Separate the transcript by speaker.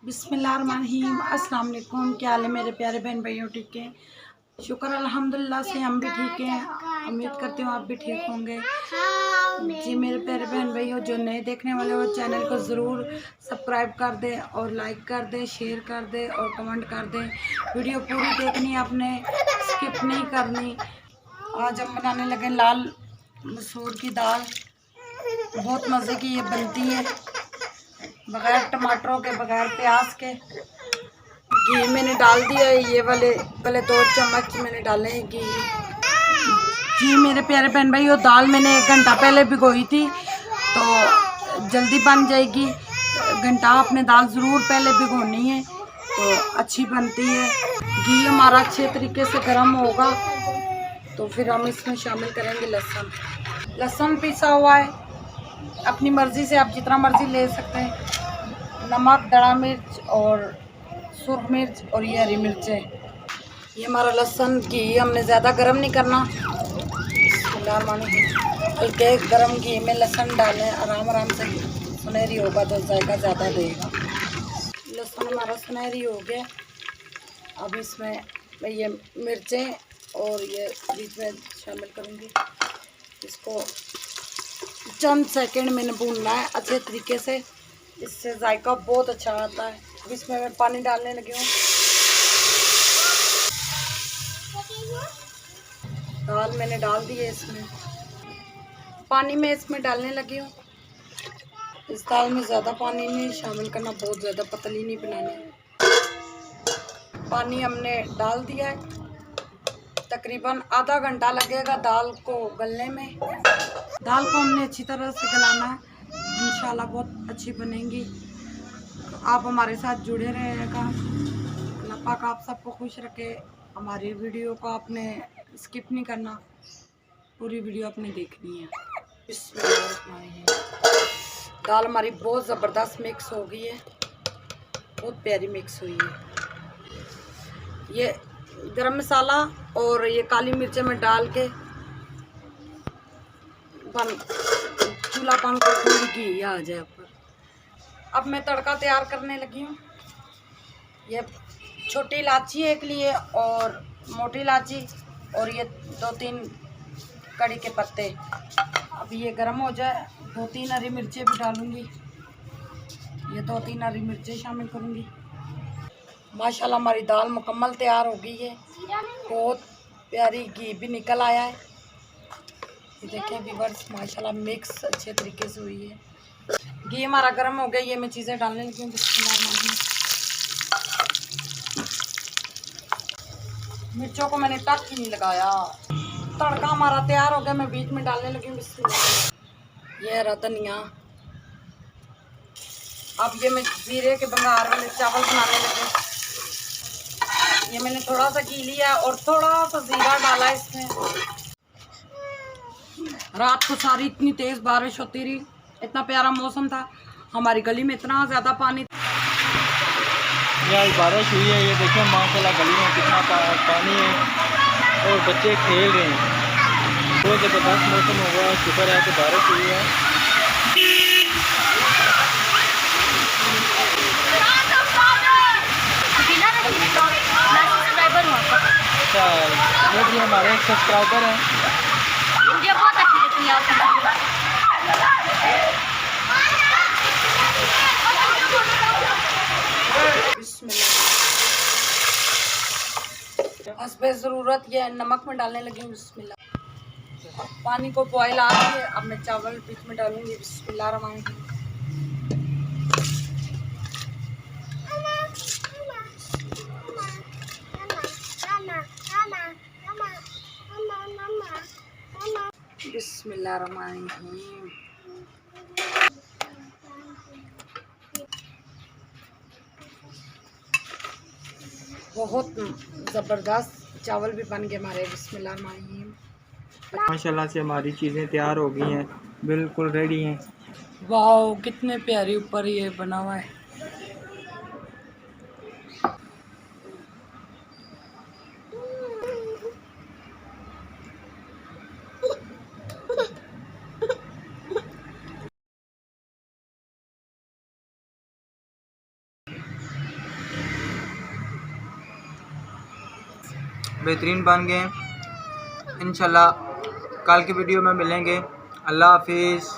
Speaker 1: बिस्मिल्लाहिर्रहमानिर्रहीम। अस्सलाम वालेकुम। क्या हाल है मेरे प्यारे बहन भाइयों? ठीक है, शुक्र अल्हम्दुलिल्लाह से हम भी ठीक हैं। उम्मीद करती हूँ आप भी ठीक होंगे। जी मेरे प्यारे बहन भाइयों, जो नए देखने वाले हो चैनल को ज़रूर सब्सक्राइब कर दें और लाइक कर दें, शेयर कर दें और कमेंट कर दें। वीडियो पूरी देखनी है आपने, स्किप नहीं करनी। आज हम बनाने लगे लाल मसूर की दाल। बहुत मज़े की ये बनती है, बगैर टमाटरों के, बगैर प्याज के। घी मैंने डाल दिया है, ये वाले पहले 2 चम्मच मैंने डाले हैं घी। जी मेरे प्यारे बहन भाई, वो दाल मैंने 1 घंटा पहले भिगोई थी तो जल्दी बन जाएगी। घंटा आपने दाल ज़रूर पहले भिगोनी है तो अच्छी बनती है। घी हमारा अच्छे तरीके से गर्म होगा तो फिर हम इसमें शामिल करेंगे लहसुन। लहसुन पिसा हुआ है, अपनी मर्ज़ी से आप जितना मर्ज़ी ले सकते हैं। नमक, दड़ा मिर्च और सुर्ख मिर्च और ये हरी मिर्चें। ये हमारा लहसुन घी हमने ज़्यादा गर्म नहीं करना, हल्के गर्म घी में लहसुन डालें, आराम आराम से सुनहरी होगा तो जायका ज़्यादा देगा। लहसुन हमारा सुनहरी हो गया। अब इसमें मैं ये मिर्चें और ये बीच में शामिल करूँगी। इसको चंद सेकंड मैंने भूनना है अच्छे तरीके से, इससे जायका बहुत अच्छा आता है। अब इसमें मैं पानी डालने लगी हूँ। दाल मैंने डाल दी है इसमें, पानी में इसमें डालने लगी हूँ। इस दाल में ज़्यादा पानी नहीं शामिल करना, बहुत ज़्यादा पतली नहीं बनानी। पानी हमने डाल दिया है, तकरीबन आधा घंटा लगेगा दाल को गलने में। दाल को हमने अच्छी तरह से गलाना है, इंशाल्लाह बहुत अच्छी बनेगी। आप हमारे साथ जुड़े रहेगा। अल्लाह पाक आप सबको खुश रखे। हमारी वीडियो को आपने स्किप नहीं करना, पूरी वीडियो आपने देखनी है। दाल हमारी बहुत ज़बरदस्त मिक्स हो गई है, बहुत प्यारी मिक्स हुई है। ये गरम मसाला और ये काली मिर्चें में डाल के चूल्हा बंद कर दूँगी, घी आ जाए ऊपर। अब मैं तड़का तैयार करने लगी हूँ। ये छोटी इलायची एक लिए और मोटी इलायची और ये 2-3 कड़ी के पत्ते। अब ये गर्म हो जाए 2-3 हरी मिर्चें भी डालूँगी। ये 2-3 हरी मिर्चें शामिल करूँगी। माशाल्लाह हमारी दाल मुकम्मल तैयार हो गई है, बहुत प्यारी घी भी निकल आया है। ये देखें व्यूअर्स, माशाल्लाह मिक्स अच्छे तरीके से हुई है। घी हमारा गर्म हो गया, ये मैं चीज़ें डालने लगी हूँ। मिर्चों को मैंने टक ही नहीं लगाया। तड़का हमारा तैयार हो गया, मैं बीच में डालने लगी हूँ बिस्मिल्लाह। ये हरा धनिया। अब ये मैं जीरे के बघार वाले चावल बनाने लगी। ये मैंने थोड़ा सा घी लिया और थोड़ा सा जीरा डाला इसमें। रात को सारी इतनी तेज बारिश होती रही, इतना प्यारा मौसम था, हमारी गली में इतना ज़्यादा पानी।
Speaker 2: यार बारिश हुई है, ये देखिए माशाल्लाह गली में कितना पानी है और बच्चे खेल रहे हैं। बहुत ज़बरदस्त मौसम हो गया, शुक्र है कि बारिश हुई है। अच्छा, ये भी हमारे एक सब्सक्राइबर हैं।
Speaker 1: हस्बे ज़रूरत ये नमक में डालने लगी हूँ। बिस्मिल्लाह। पानी को बॉयल आ गई है, अब मैं चावल बीच में डालूंगी। बिस्मिल्लाह। बिस्मिल्लाहिर्रहमानिर्रहीम। बहुत ज़बरदस्त चावल भी बन गए हमारे। बिस्मिल्लाहिर्रहमानिर्रहीम।
Speaker 2: माशाल्लाह से हमारी चीज़ें तैयार हो गई हैं, बिल्कुल रेडी हैं।
Speaker 1: वाह कितने प्यारी ऊपर ये बना हुआ है।
Speaker 3: बेहतरीन बन गए। इंशाल्लाह कल की वीडियो में मिलेंगे। अल्लाह हाफिज़।